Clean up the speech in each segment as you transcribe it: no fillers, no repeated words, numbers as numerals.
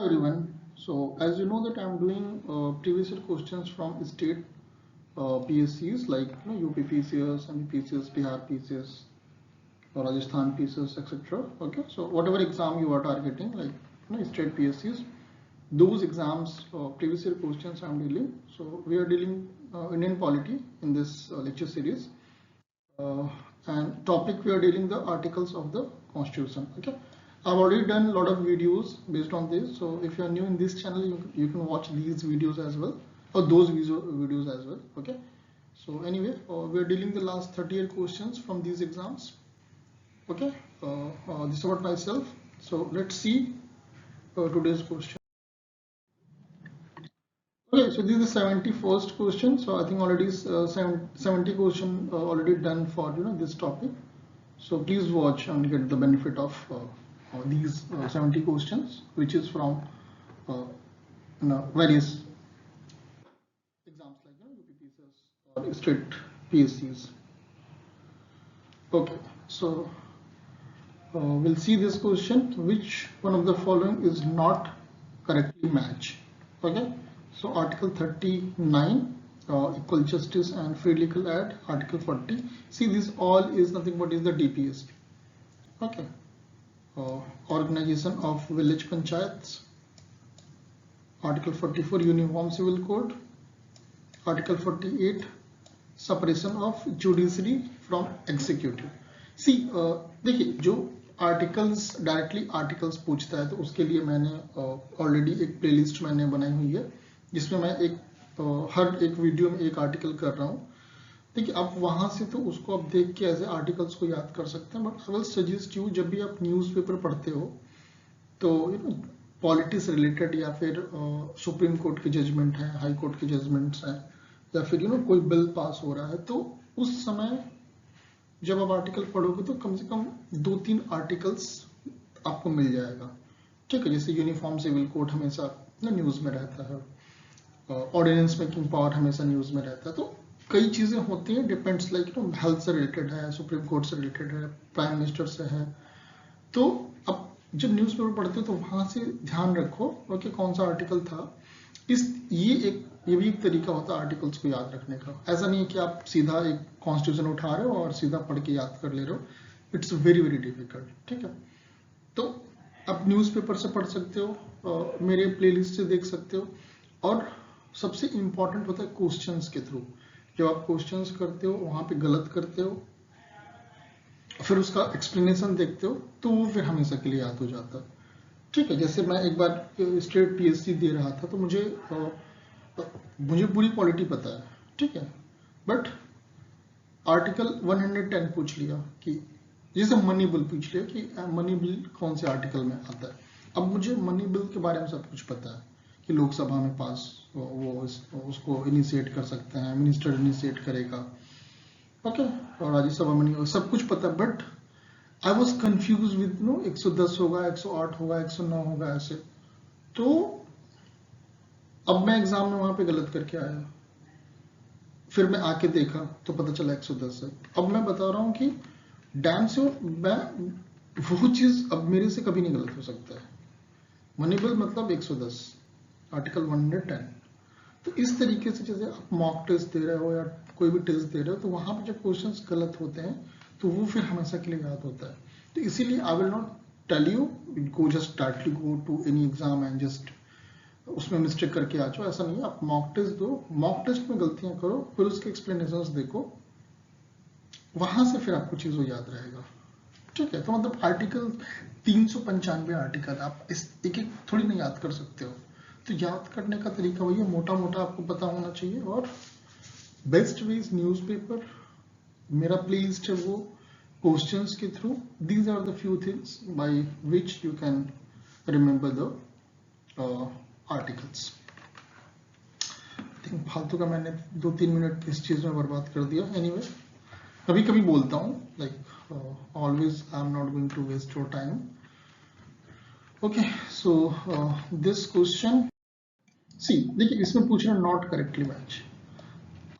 Everyone, so as you know that I'm doing previous year questions from state PSCs like UPPCS, MPPCS, Bihar PCS, or Rajasthan PCS, etc. Okay, so whatever exam you are targeting, like state PSCs, those exams previous year questions I'm dealing. So we are dealing Indian polity in this lecture series, uh, and topic we are dealing the articles of the Constitution. Okay, I've already done a lot of videos based on this, so if you are new in this channel, you can watch these videos as well, or those videos as well. Okay, so anyway, we are dealing the last 30-year questions from these exams. Okay, this is about myself. So let's see today's question. Okay, so this is the 71st question. So I think already 70 question already done for this topic. So please watch and get the benefit of these 70 questions, which is from various exams like UPPCS or state PSCs. Okay, so we'll see this question. Which one of the following is not correctly matched? Okay, so Article 39. Equal justice and free legal aid. Article 40. See, this all is nothing but is the DPS. Okay. Organization of village panchayats. Article 44 Uniform Civil Code. Article 48 separation of judiciary from executive. See, देखिए जो articles directly articles पूछता है तो उसके लिए मैंने already एक playlist मैंने बनाई हुई है जिसमें मैं हर एक वीडियो में एक आर्टिकल कर रहा हूँ. देखिए आप वहां से तो उसको आप देख के ऐसे आर्टिकल्स को याद कर सकते हैं, but I will suggest you जब भी आप न्यूज़पेपर पढ़ते हो तो पॉलिटिक्स रिलेटेड या फिर सुप्रीम कोर्ट की जजमेंट है, हाई कोर्ट की जजमेंट्स हैं, या फिर कोई बिल पास हो रहा है, तो उस समय जब आप आर्टिकल पढ़ोगे तो कम से कम 2-3 आर्टिकल्स आपको मिल जाएगा. ठीक है, जैसे यूनिफॉर्म सिविल कोड हमेशा न्यूज में रहता है, ऑर्डिनेंस मेकिंग पावर हमेशा न्यूज में रहता है. तो कई चीजें होती हैं, डिपेंड्स लाइक हेल्थ से रिलेटेड है, सुप्रीम कोर्ट से रिलेटेड है, प्राइम मिनिस्टर से है. तो अब जब न्यूज पेपर पढ़ते हो तो वहां से ध्यान रखो कि कौन सा आर्टिकल था. ये भी एक तरीका होता है आर्टिकल्स को याद रखने का. ऐसा नहीं है कि आप सीधा एक कॉन्स्टिट्यूशन उठा रहे हो और सीधा पढ़ के याद कर ले रहे हो. It's very very difficult. ठीक है, तो आप न्यूज़पेपर से पढ़ सकते हो, मेरे प्लेलिस्ट से देख सकते हो, और सबसे इंपॉर्टेंट होता है क्वेश्चंस के थ्रू. जब आप क्वेश्चंस करते हो वहां पे गलत करते हो, फिर उसका एक्सप्लेनेशन देखते हो, तो वो फिर हमेशा के लिए याद हो जाता है. ठीक है, जैसे मैं एक बार स्टेट पीएससी दे रहा था तो मुझे पूरी पॉलिटी पता है. ठीक है, बट आर्टिकल 110 पूछ लिया कि जैसे मनी बिल पूछ लिया कि मनी बिल कौन से आर्टिकल में आता है. अब मुझे मनी बिल के बारे में सब कुछ पता है कि लोकसभा में पास वो उसको इनिशिएट कर सकते हैं, मिनिस्टर इनिशिएट करेगा. ओके, और राज्यसभा में नहीं, सब कुछ पता है, but I was confuse with 110 होगा, 108 होगा, 109 होगा, ऐसे. तो अब मैं एग्जाम में वहां पे गलत करके आया, फिर मैं आके देखा तो पता चला 110 है. अब मैं बता रहा हूं कि डैम से मैं वो चीज अब मेरे से कभी नहीं गलत हो सकता है. मनी बिल मतलब 110, आर्टिकल 110. तो इस तरीके से जैसे आप मॉक टेस्ट दे रहे हो या कोई भी टेस्ट दे रहे हो, तो वहां पे जब क्वेश्चंस गलत होते हैं तो वो फिर हमेशा के लिए याद होता है. तो इसीलिए I will not tell you go just directly go to any exam and just उसमें मिस्टेक करके आ जाओ. ऐसा नहीं है, आप मॉक टेस्ट दो, मॉक टेस्ट में गलतियां करो, फिर उसके एक्सप्लेनेशंस देखो, वहां से फिर आपको चीजों याद रहेगा. ठीक है, तो मतलब आर्टिकल 395 आर्टिकल आप इस एक एक थोड़ी ना याद कर सकते हो. तो याद करने का तरीका वही है, मोटा मोटा आपको पता होना चाहिए. और बेस्ट वे इज न्यूज़पेपर, मेरा प्लेलिस्ट है वो क्वेश्चंस के through. These are the few things by which you can remember the articles. Think फालतू का मैंने 2-3 मिनट इस चीज में बर्बाद कर दिया. एनीवे, कभी कभी बोलता हूँ, like always I am not going to waste your time. Okay, so this question, see देखिए इसमें पूछ रहा नॉट करेक्टली मैच.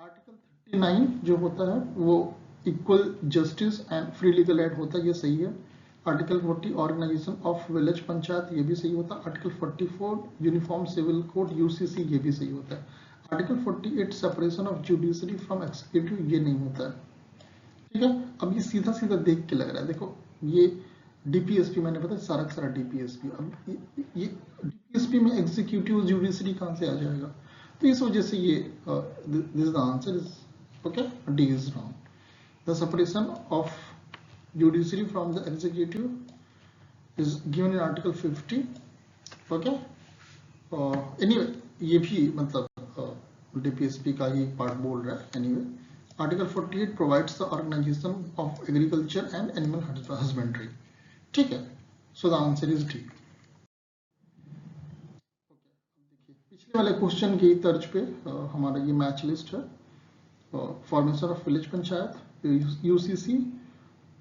आर्टिकल 39 जो होता है वो equal justice and free legal aid होता है, ये सही है. Article 40 organisation of village panchayat, ये भी सही होता है। Article 44 uniform civil code UCC, ये भी सही होता है। Article 48 separation of judiciary from executive, ये नहीं होता है। ठीक है, अब ये सीधा सीधा देख के लग रहा है, देखो ये डीपीएसपी मैंने बताया सारा का सारा डीपीएसपी, अब ये डीपीएसपी में एग्जीक्यूटिव जुडिशरी कहाँ से आ जाएगा, तो इस वजह से ये this the answer is okay, D is wrong. The separation of judiciary from the executive is given in article 50, okay। anyway ये भी मतलब डीपीएसपी का ही पार्ट बोल रहा है। anyway article 48 provides the organization of agriculture and animal husbandry, ठीक है, so the answer is D। देखिए पिछले वाले क्वेश्चन की तर्ज पे हमारा ये मैच लिस्ट है। Formation of village panchayat, UCC,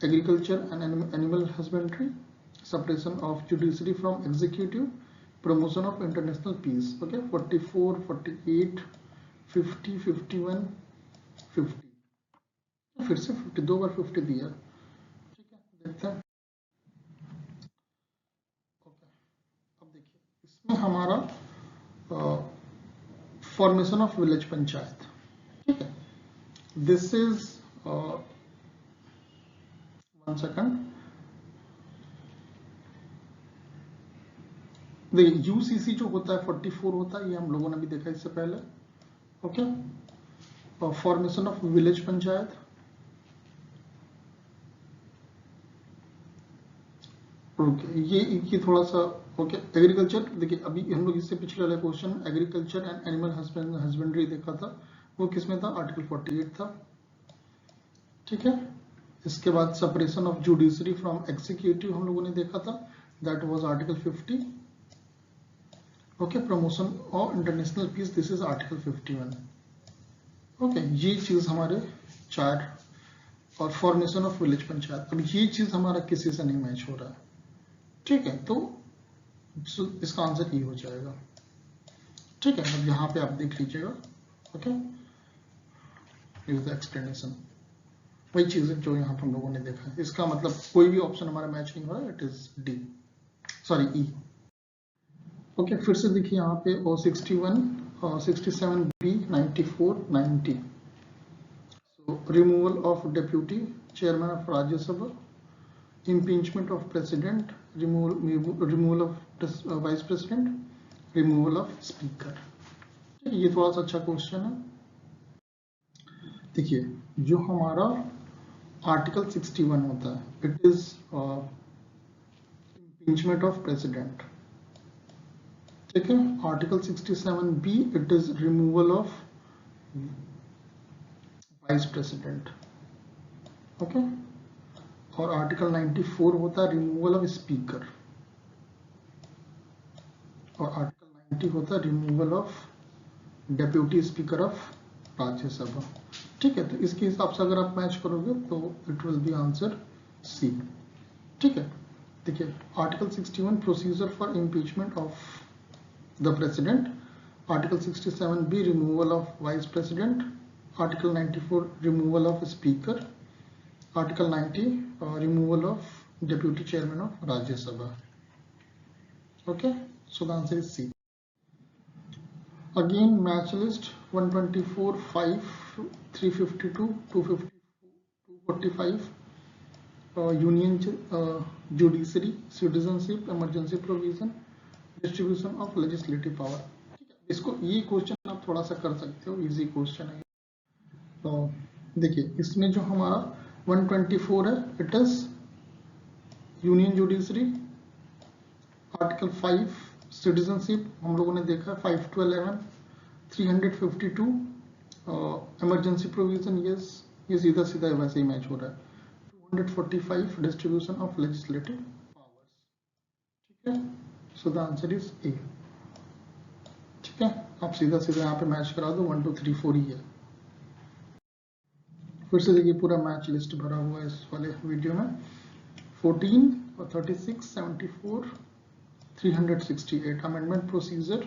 agriculture and animal husbandry, separation of judiciary from executive, promotion of international peace, okay। 44, 48, 50, 51, 50, फिर से 50 दो बार 50 दिया, ठीक है, देखते हैं। ओके, अब देखिए इसमें हमारा फॉर्मेशन ऑफ विलेज पंचायत, ठीक है, दिस इज सेकंड, देखिए यूसीसी जो होता है 44 होता है, ये हम लोगों ने भी देखा इससे पहले, ओके। और formation of village panchayat, okay, ये थोड़ा सा ओके। एग्रीकल्चर, देखिए अभी हम लोग इससे पिछले वाले question agriculture and animal husbandry देखा था, वो किसमें था, आर्टिकल 48 था, ठीक है। इसके बाद separation of judiciary from executive हम लोगों ने देखा था, that was article 50, okay. Promotion of international peace, this is article 51, okay. ये चीज हमारे चार, और फॉर्मेशन ऑफ विलेज पंचायत, अब ये चीज हमारा किसी से नहीं मैच हो रहा है, ठीक है, तो इसका आंसर ई हो जाएगा, ठीक है। अब यहाँ पे आप देख लीजिएगा, ओके, इज द एक्सप्लेनेशन, वही चीज है जो यहाँ पर हम लोगों ने देखा है। इसका मतलब कोई भी ऑप्शन हमारा मैच नहीं हो रहा है, it is D, sorry E, okay. फिर से देखिए यहाँ पे ओ 61, 67 B, 94, 90, so removal of deputy chairman of Rajya Sabha, impeachment of president, removal of vice president, removal of speaker, ये थोड़ा सा अच्छा क्वेश्चन है। देखिए जो हमारा आर्टिकल 61 होता है, it is impeachment of president, ठीक है। Article 67 B, it is removal of vice president, okay. और आर्टिकल 94 होता है रिमूवल ऑफ स्पीकर, और आर्टिकल 90 होता है removal of deputy speaker of Rajya Sabha, ठीक है। तो इसके हिसाब से अगर आप मैच करोगे तो it will be answer C, ठीक है। देखिए article 61 procedure for impeachment of the president, article 67 B removal of vice president, article 94 removal of speaker, article 90 removal of deputy chairman of Rajya Sabha, okay, so the answer is C। again match list 124, 5, 352, 250, 245, union judiciary, citizenship, emergency provision, distribution of legislative power, ठीक है। इसको ये question आप थोड़ा सा कर सकते हो, इजी क्वेश्चन है। तो देखिए इसमें जो हमारा 124 है, it is union judiciary, article 5 citizenship हम लोगों ने देखा, 5 to 11, 352 इमरजेंसी प्रोविजन, यस ये सीधा सीधा वैसे ही मैच हो रहा है, 245 डिस्ट्रीब्यूशन ऑफ लेजिस्लेटिव पावर्स, ठीक है। So the answer is a, ठीक है। आप सीधा सीधा यहाँ पे मैच करा दो, 1 2 3 4 ही है। फिर से देखिए पूरा मैच लिस्ट भरा हुआ है इस वाले वीडियो में, 14 और 36, 74, 368, amendment procedure,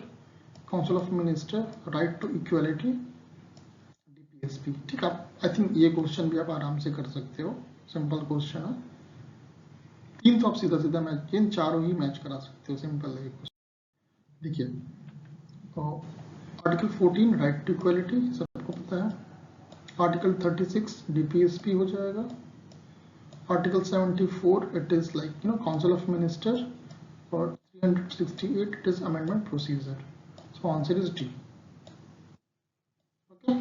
council of minister, right to equality, DPSP, ठीक है। आई थिंक ये क्वेश्चन भी आप आराम से कर सकते हो, सिंपल क्वेश्चन है, तीन तो आप सीधा सीधा मैच, इन चारों ही मैच करा सकते हो, सिंपल है क्वेश्चन। देखिए आर्टिकल 14 राइट टू इक्वलिटी सबको पता है, आर्टिकल 36 DPSP हो जाएगा, article 74 it is like council of minister, और 368 it is amendment procedure. So answer is D. Okay.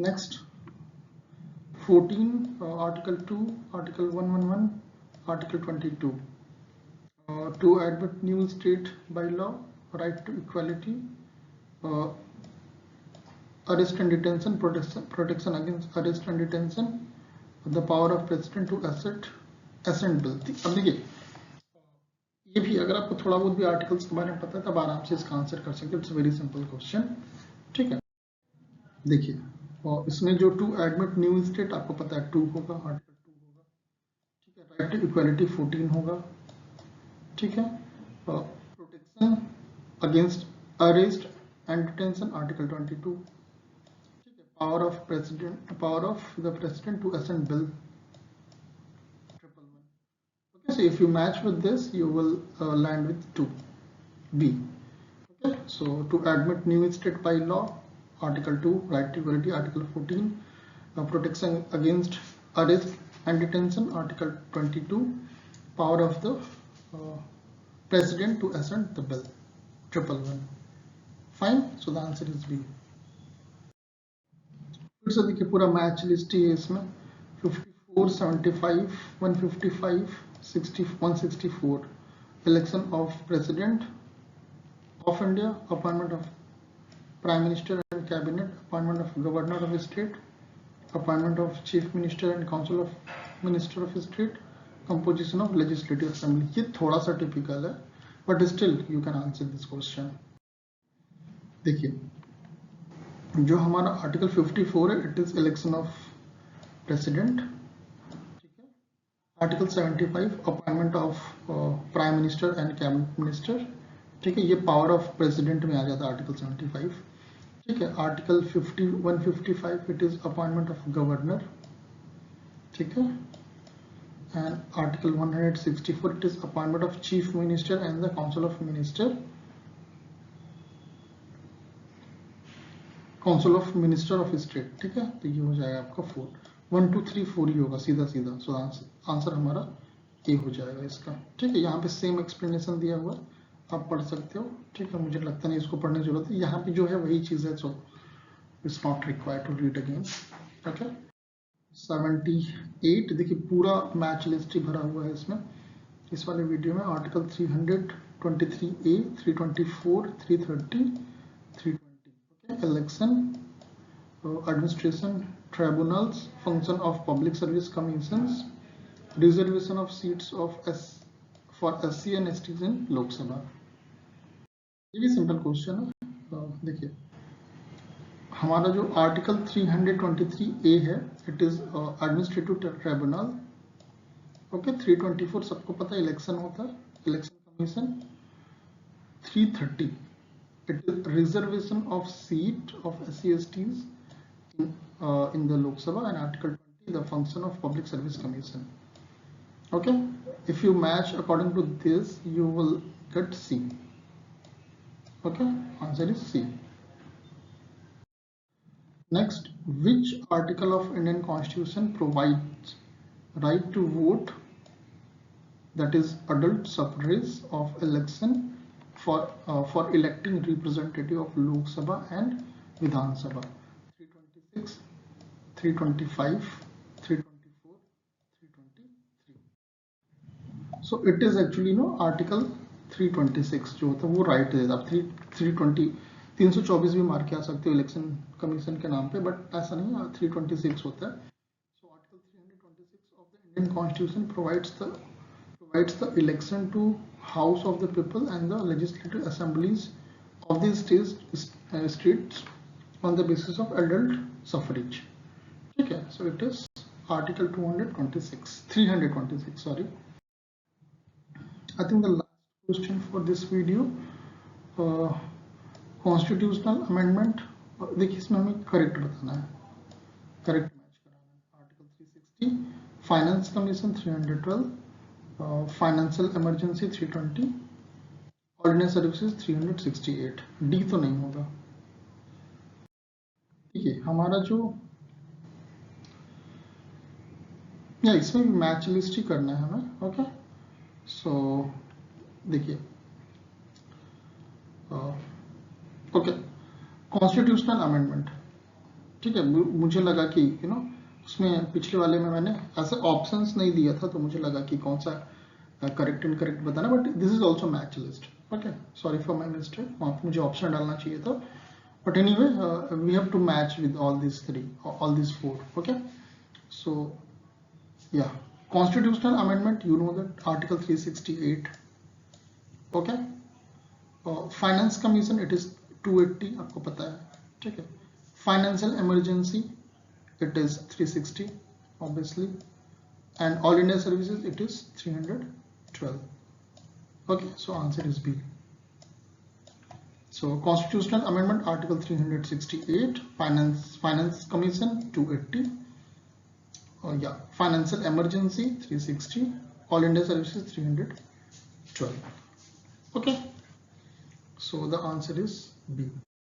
Next 14 article 2, article 111, article 22 to admit new state by law, right to equality, arrest and detention, protection against arrest and detention, the power of president to assent bill। अब देखिए ये भी अगर आपको थोड़ा बहुत भी articles के बारे में पता है तब आराम से इसका आंसर कर सकते हो। इट्स वेरी सिंपल क्वेश्चन, ठीक है। देखिए और इसमें जो टू एडमिट न्यू स्टेट आपको पता है 2 होगा, आर्टिकल 2 होगा, ठीक है। राइट टू इक्वालिटी 14 होगा, ठीक है। Protection against arrest and detention article 22, ठीक है। Power of the president to assent bill 111। Okay, so if you match with this you will land with 2B. Okay, so to admit new state by law article 2 right to equality, article 14 protection against arrest and detention, article 22 power of the president to assent the bill 111। fine, so the answer is B। फिर से देखिए पूरा match list ही है इसमें 54, 75, 155, 60, 164 election of president of India, appointment of prime minister and cabinet, appointment of governor of state, appointment of chief minister and council of minister of state, composition of legislative assembly। ये थोड़ा सा typical है but still you can answer this question। देखिए जो हमारा article 54 है it is election of president, article 75 appointment of prime minister and cabinet minister, ठीक है। ये पावर ऑफ प्रेसिडेंट में आ जाता है आर्टिकल 75, ठीक है। Article 155 it is appointment of governor, ठीक है। And article 164 it is appointment of chief minister and the council of minister, council of minister of state, ठीक है। तो ये हो जाएगा आपका 4, 1 2 3 4 ही होगा सीधा सीधा। सो आंसर हमारा ए हो जाएगा इसका, ठीक है। यहाँ पे सेम एक्सप्लेनेशन दिया हुआ आप पढ़ सकते हो, ठीक है। मुझे लगता नहीं इसको पढ़ने की जरूरत है, यहाँ पे जो है वही चीज है, so it's not required to read again, okay. 78 देखिए पूरा मैच लिस्ट ही भरा हुआ है इसमें, इस वाले वीडियो में। Article 323A, 324, 330, 320, election, administration, tribunals, function of public service commissions, reservation of seats for SC and ST in लोक सभा। ये भी सिंपल क्वेश्चन है। देखिए हमारा जो आर्टिकल 323A है it is administrative tribunal, okay. 324 सबको पता है इलेक्शन होता है, election commission. 330 it is reservation of seat of SC/STs in the Lok Sabha, and article 20 the function of public service commission, okay। if you match according to this you will get C, okay। answer is C। next, which article of Indian Constitution provides right to vote, that is adult suffrage of election for electing representative of Lok Sabha and Vidhan Sabha? 326, 325, 324, 323। So it is actually article 326 जो होता है वो right देता है। आप 324 भी मार के आ सकते हो इलेक्शन कमीशन के नाम पे, बट ऐसा नहीं है, 326 होता है। So article 326 of the Indian Constitution provides the election to House of the People and the legislative assemblies of the states on the basis of adult suffrage, okay। so it is article 326 sorry। I think the last question for this video, constitutional amendment, देखिए इसमें हमें correct बताना है, correct match कराना है। Article 360 Finance Commission 312, Financial Emergency 320, Ordinary Services 368. D तो नहीं होगा। ठीक है, हमारा जो या इसमें भी मैच लिस्ट ही करना है हमें। ओके, सो देखिए, ओके, कॉन्स्टिट्यूशनल अमेंडमेंट। ठीक है, मुझे लगा कि उसमें पिछले वाले में मैंने ऐसे ऑप्शंस नहीं दिया था, तो मुझे लगा कि कौन सा करेक्ट इनकरेक्ट बताना, but this is also match list. Okay, sorry for my mistake, वहाँ पे मुझे ऑप्शन डालना चाहिए था, but anyway we have to match with all this four. Okay, so yeah constitutional amendment, you know that article 368। Okay, finance commission it is 280, आपको पता है। ठीक है, financial emergency it is 360 obviously, and all India services it is 312. Okay, so answer is B. So constitutional amendment article 368, finance commission 280, yeah, financial emergency 360, all India services 312. Okay, so the answer is B.